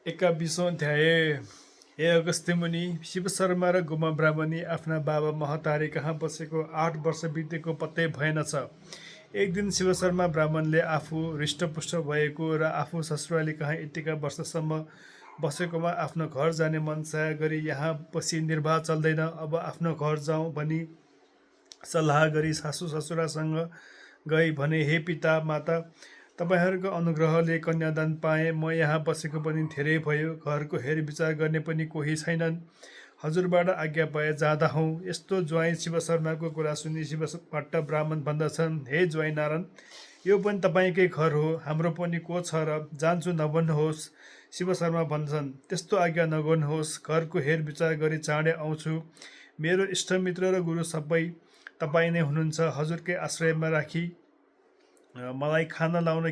एकाविसौँ अध्याय। हे अगस्त्य मुनि, शिव शर्मा र गोमा ब्राह्मणी आफ्ना बाबा महतारी कहाँ बसेको 8 वर्ष बितेको पत्तै भएनछ। एक दिन शिव शर्मा ब्राह्मणले आफू हृष्टपुष्ट भएको र आफू ससुराली कहाँ यतिका वर्षसम्म बसेकोमा आफ्नो घर जाने मनसाय गरी यहाँ बसी निर्वाह चल्दैन, अब आफ्नो घर जाउँ भनी सल्लाह गरी सासू ससुरासँग गई भने, हे पिता माता, तपाईँहरूको अनुग्रहले कन्यादान पाएँ। म यहाँ बसेको पनि धेरै भयो, घरको हेरविचार गर्ने पनि कोही छैनन्। हजुरबाट आज्ञा पाए जाँदा हौँ। यस्तो ज्वाइँ शिव शर्माको कुरा सुनि शिव भट्ट ब्राह्मण भन्दछन्, हे ज्वाइँ नारायण, यो पनि तपाईँकै घर हो, हाम्रो पनि को छ र, जान्छु नभन्नुहोस्। शिव शर्मा भन्छन्, त्यस्तो आज्ञा नगर्नुहोस्, घरको हेरविचार गरी चाँडै आउँछु। मेरो इष्टमित्र र गुरु सबै तपाईँ नै हुनुहुन्छ। हजुरकै आश्रयमा राखी मलाई खाना लाउन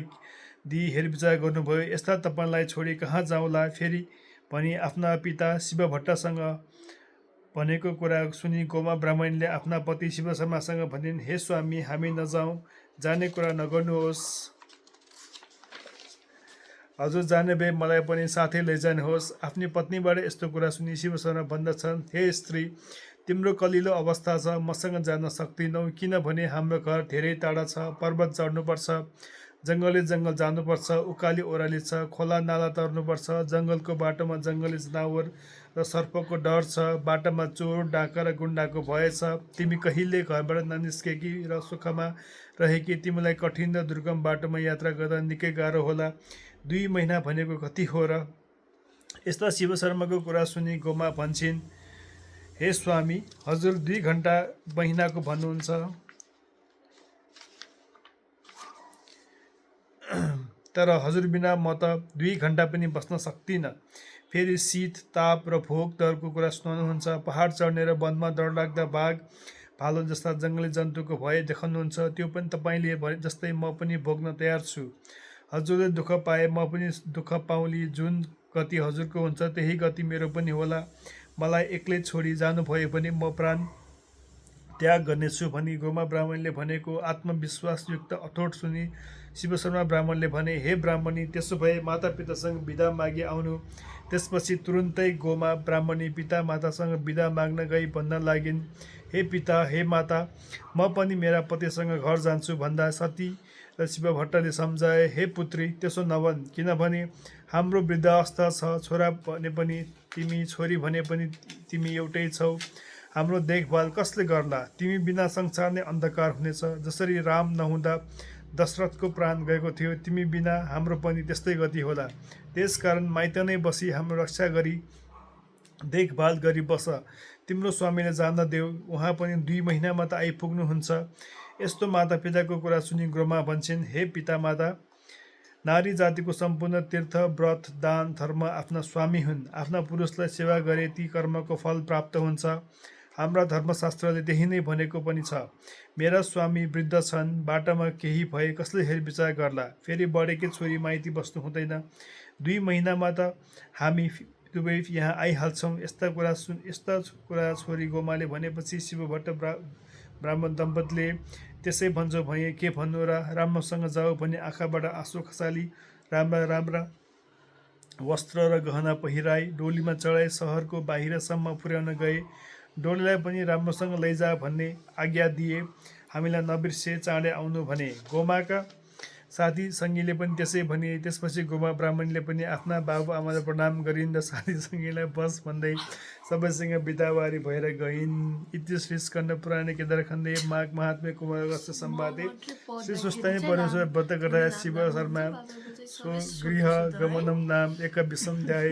दिई हेरविचार गर्नुभयो। यस्ता तपाईँलाई छोडी कहाँ जाउँला फेरि भनी आफ्ना पिता शिव भट्टसँग भनेको कुरा सुनि गोमा ब्राह्मणले आफ्ना पति शिव शर्मासँग भनिन्, हे स्वामी, हामी नजाउँ, जाने कुरा नगर्नुहोस्। हजुर जाने भए मलाई पनि साथै लैजानुहोस्। आफ्नी पत्नीबाट यस्तो कुरा सुनि शिव शर्मा भन्दछन्, हे स्त्री, तिम्रो कलिलो अवस्था छ, मसँग जान सक्दिनौ, किनभने हाम्रो घर धेरै टाढा छ, पर्वत चढ्नुपर्छ, जङ्गली जङ्गल जानुपर्छ, उकाली ओह्राली छ, खोला नाला तर्नुपर्छ, जङ्गलको बाटोमा जङ्गली जनावर र सर्पको डर छ, बाटोमा चोर डाका र गुन्डाको भय छ। तिमी कहिले घरबाट ननिस्केकी र सुखमा रहेकी, तिमीलाई कठिन र दुर्गम बाटोमा यात्रा गर्दा निकै गाह्रो होला। 2 महिना भनेको कति हो र? यस्ता शिव शर्माको कुरा सुनि गोमा भन्छन्, हे स्वामी, हजुर 2 घन्टा महिनाको भन्नुहुन्छ, तर हजुर बिना म त 2 घन्टा पनि बस्न सक्दिनँ। फेरि शीत ताप र भोक डरको कुरा सुनाउनुहुन्छ। पहाड चढ्ने र वनमा डरलाग्दा बाघ भालु जस्ता जङ्गली जन्तुको भय देखाउनुहुन्छ। त्यो पनि तपाईँले भने जस्तै म पनि भोग्न तयार छु। हजुरले दुःख पाए म पनि दुःख पाउली। जुन गति हजुरको हुन्छ त्यही गति मेरो पनि होला। मलाई एक्लै छोडी जानुभयो भने म प्राण त्याग गर्नेछु भनी गोमा ब्राह्मणले भनेको आत्मविश्वासयुक्त अठोट सुनि शिव शर्मा ब्राह्मणले भने, हे ब्राह्मणी, त्यसो भए माता पितासँग बिदा मागी आउनु। त्यसपछि तुरुन्तै गोमा ब्राह्मणी पिता मातासँग बिदा माग्न गई भन्न लागिन्, हे पिता, हे माता, म पनि मेरा पतिसँग घर जान्छु भन्दा सती र शिव भट्टले सम्झाए, हे पुत्री, त्यसो नभन्, किनभने हाम्रो वृद्धावस्था छ, छोरा भने पनि तिमी, छोरी भने पनि तिमी एउटै छौ, हाम्रो देखभाल कसले गर्ला? तिमी बिना संसार नै अन्धकार हुनेछ। जसरी राम नहुँदा दशरथको प्राण गएको थियो, तिमी बिना हाम्रो पनि त्यस्तै गति होला। त्यसकारण माइत नै बसी हाम्रो रक्षा गरी देखभाल गरी बस। तिम्रो स्वामीले जान देऊ, उहाँ पनि 2 महिनामा त आइपुग्नुहुन्छ। यस्तो माता पिताको कुरा सुनि गोमा भन्छन्, हे पिता माता, नारी जातिको सम्पूर्ण तीर्थ व्रत दान धर्म आफ्ना स्वामी हुन्। आफ्ना पुरुषलाई सेवा गरे ती कर्मको फल प्राप्त हुन्छ। हाम्रा धर्मशास्त्रले त्यही नै भनेको पनि छ। मेरा स्वामी वृद्ध छन्, बाटामा केही भए कसले हेरविचार गर्ला? फेरि बढेकी छोरी माइती बस्नु हुँदैन। 2 महिनामा त हामी दुवै यहाँ आइहाल्छौँ। यस्ता कुरा छोरी गोमाले भनेपछि शिव भट्ट ब्राह्मण दम्पतिले, त्यसै भन्छौ भए के भन्नु र? राम्रोसँग जाऊ भने आँखाबाट आँसु खसाली राम्रा राम्रा वस्त्र र गहना पहिराई डोलीमा चढाई सहरको बाहिरसम्म पुर्याउन गए। डोलीलाई पनि राम्रोसँग लैजा भन्ने आज्ञा दिए। हामीलाई नबिर्से चाँडै आउनु भने। गोमाका साथी सङ्गीले पनि त्यसै भने। त्यसपछि गोमा ब्राह्मणले पनि आफ्ना बाबुआमालाई प्रणाम गरिन् र साथी सङ्गीलाई बस भन्दै सबैसँग बिदावारी भएर गइन्। इति श्री स्कन्द पुराणे केदारखण्डे माघ महात्म्य कुमारगस्य संवादे श्री सुस्तानी परमेश्वर व्रत कथा शिव शर्मा स्वगृह गमनम नाम 21 अध्याय।